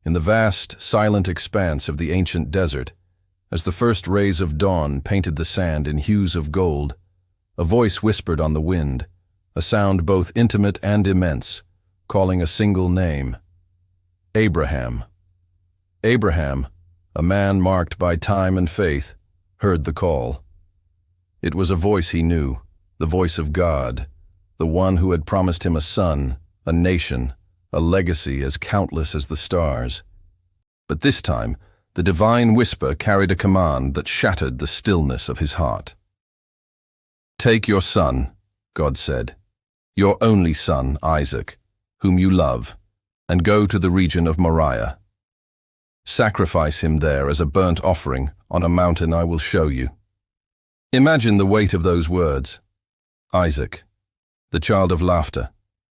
in the vast, silent expanse of the ancient desert, as the first rays of dawn painted the sand in hues of gold, a voice whispered on the wind, a sound both intimate and immense, calling a single name: Abraham. Abraham, a man marked by time and faith, heard the call. It was a voice he knew, the voice of God, the one who had promised him a son, a nation, a legacy as countless as the stars. But this time, the divine whisper carried a command that shattered the stillness of his heart. "Take your son," God said, "your only son, Isaac, whom you love, and go to the region of Moriah. Sacrifice him there as a burnt offering on a mountain I will show you." Imagine the weight of those words. Isaac, the child of laughter,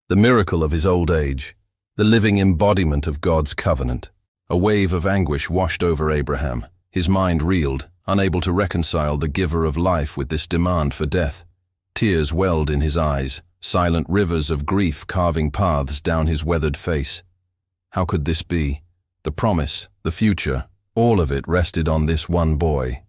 the miracle of his old age, the living embodiment of God's covenant. A wave of anguish washed over Abraham. His mind reeled, unable to reconcile the giver of life with this demand for death. Tears welled in his eyes, silent rivers of grief carving paths down his weathered face. How could this be? The promise, the future, all of it rested on this one boy.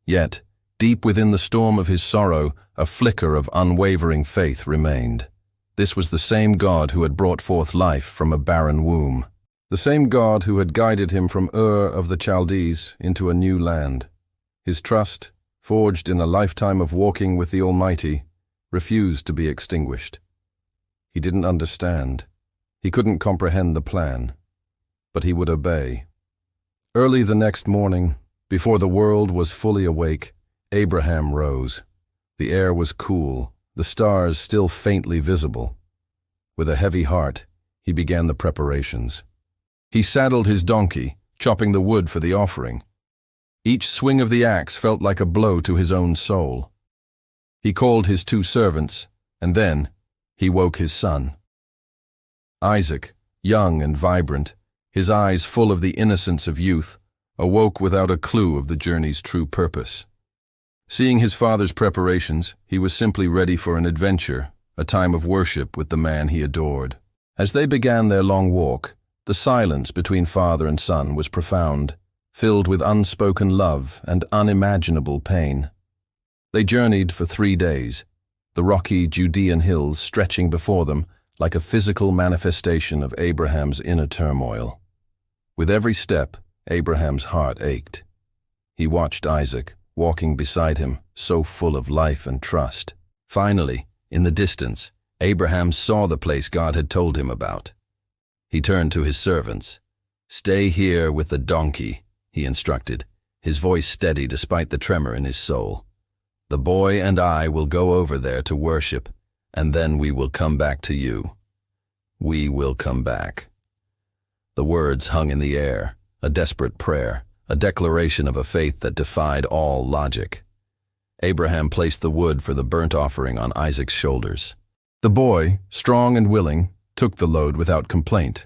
Yet, deep within the storm of his sorrow, a flicker of unwavering faith remained. This was the same God who had brought forth life from a barren womb. The same God who had guided him from Ur of the Chaldees into a new land. His trust, forged in a lifetime of walking with the Almighty, refused to be extinguished. He didn't understand. He couldn't comprehend the plan. But he would obey. Early the next morning, before the world was fully awake, Abraham rose. The air was cool, the stars still faintly visible. With a heavy heart, he began the preparations. He saddled his donkey, chopping the wood for the offering. Each swing of the axe felt like a blow to his own soul. He called his 2 servants, and then he woke his son. Isaac, young and vibrant, his eyes full of the innocence of youth, awoke without a clue of the journey's true purpose. Seeing his father's preparations, he was simply ready for an adventure, a time of worship with the man he adored. As they began their long walk, the silence between father and son was profound, filled with unspoken love and unimaginable pain. They journeyed for 3 days, the rocky Judean hills stretching before them like a physical manifestation of Abraham's inner turmoil. With every step, Abraham's heart ached. He watched Isaac, walking beside him, so full of life and trust. Finally, in the distance, Abraham saw the place God had told him about. He turned to his servants. "Stay here with the donkey," he instructed, his voice steady despite the tremor in his soul. "The boy and I will go over there to worship, and then we will come back to you. We will come back." The words hung in the air, a desperate prayer, a declaration of a faith that defied all logic. Abraham placed the wood for the burnt offering on Isaac's shoulders. The boy, strong and willing, took the load without complaint.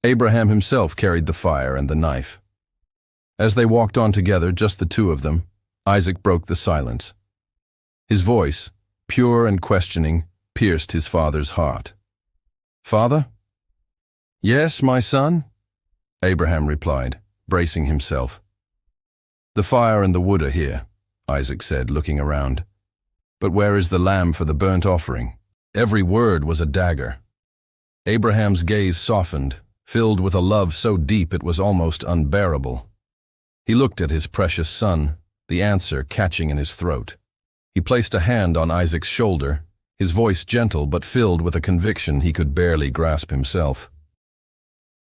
Abraham himself carried the fire and the knife. As they walked on together, just the 2 of them, Isaac broke the silence. His voice, pure and questioning, pierced his father's heart. "Father?" "Yes, my son?" Abraham replied, bracing himself. "The fire and the wood are here," Isaac said, looking around. "But where is the lamb for the burnt offering?" Every word was a dagger. Abraham's gaze softened, filled with a love so deep it was almost unbearable. He looked at his precious son, the answer catching in his throat. He placed a hand on Isaac's shoulder, his voice gentle but filled with a conviction he could barely grasp himself.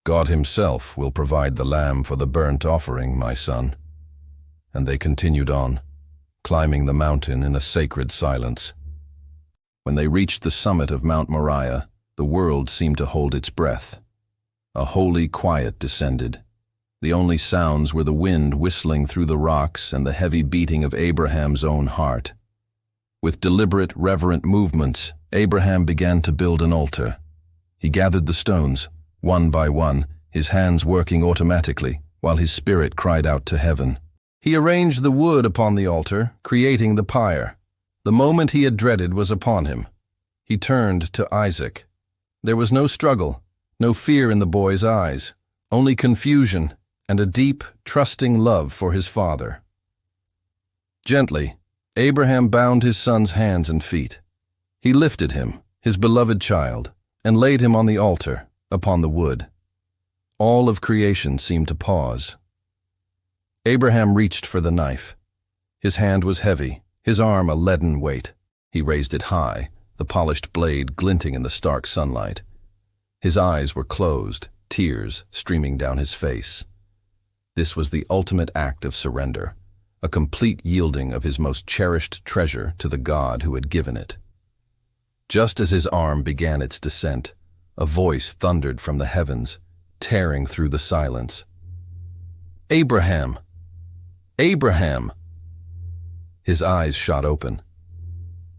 "God himself will provide the lamb for the burnt offering, my son." And they continued on, climbing the mountain in a sacred silence. When they reached the summit of Mount Moriah, the world seemed to hold its breath. A holy quiet descended. The only sounds were the wind whistling through the rocks and the heavy beating of Abraham's own heart. With deliberate, reverent movements, Abraham began to build an altar. He gathered the stones, one by one, his hands working automatically, while his spirit cried out to heaven. He arranged the wood upon the altar, creating the pyre. The moment he had dreaded was upon him. He turned to Isaac. There was no struggle, no fear in the boy's eyes, only confusion and a deep, trusting love for his father. Gently, Abraham bound his son's hands and feet. He lifted him, his beloved child, and laid him on the altar, upon the wood. All of creation seemed to pause. Abraham reached for the knife. His hand was heavy, his arm a leaden weight. He raised it high, the polished blade glinting in the stark sunlight. His eyes were closed, tears streaming down his face. This was the ultimate act of surrender, a complete yielding of his most cherished treasure to the God who had given it. Just as his arm began its descent, a voice thundered from the heavens, tearing through the silence. "Abraham! Abraham!" His eyes shot open.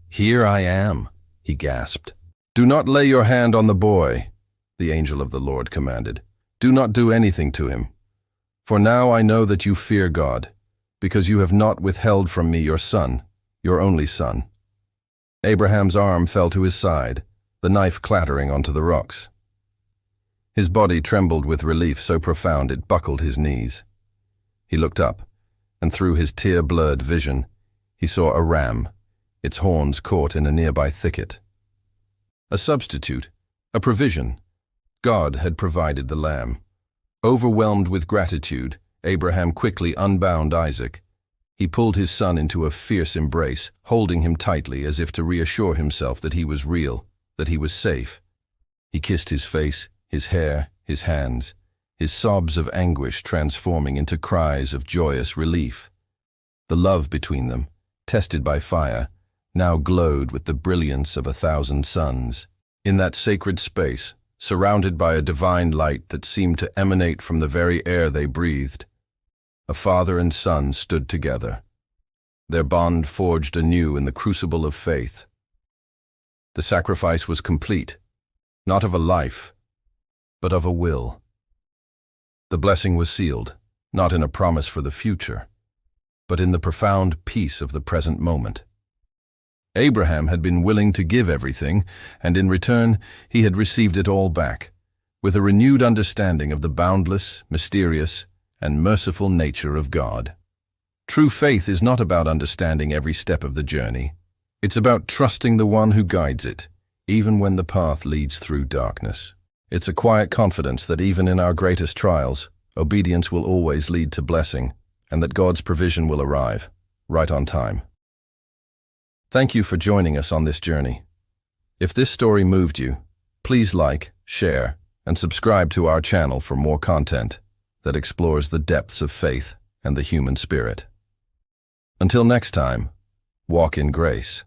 "Here I am," he gasped. "Do not lay your hand on the boy," the angel of the Lord commanded. "Do not do anything to him. For now I know that you fear God, because you have not withheld from me your son, your only son." Abraham's arm fell to his side, the knife clattering onto the rocks. His body trembled with relief so profound it buckled his knees. He looked up, and through his tear-blurred vision, he saw a ram, its horns caught in a nearby thicket. A substitute, a provision. God had provided the lamb. Overwhelmed with gratitude, Abraham quickly unbound Isaac. He pulled his son into a fierce embrace, holding him tightly as if to reassure himself that he was real, that he was safe. He kissed his face, his hair, his hands, his sobs of anguish transforming into cries of joyous relief. The love between them, tested by fire, now glowed with the brilliance of 1,000 suns. In that sacred space, surrounded by a divine light that seemed to emanate from the very air they breathed, a father and son stood together, their bond forged anew in the crucible of faith. The sacrifice was complete, not of a life, but of a will. The blessing was sealed, not in a promise for the future, but in the profound peace of the present moment. Abraham had been willing to give everything, and in return he had received it all back, with a renewed understanding of the boundless, mysterious, and merciful nature of God. True faith is not about understanding every step of the journey. It's about trusting the one who guides it, even when the path leads through darkness. It's a quiet confidence that even in our greatest trials, obedience will always lead to blessing, and that God's provision will arrive, right on time. Thank you for joining us on this journey. If this story moved you, please like, share, and subscribe to our channel for more content that explores the depths of faith and the human spirit. Until next time, walk in grace.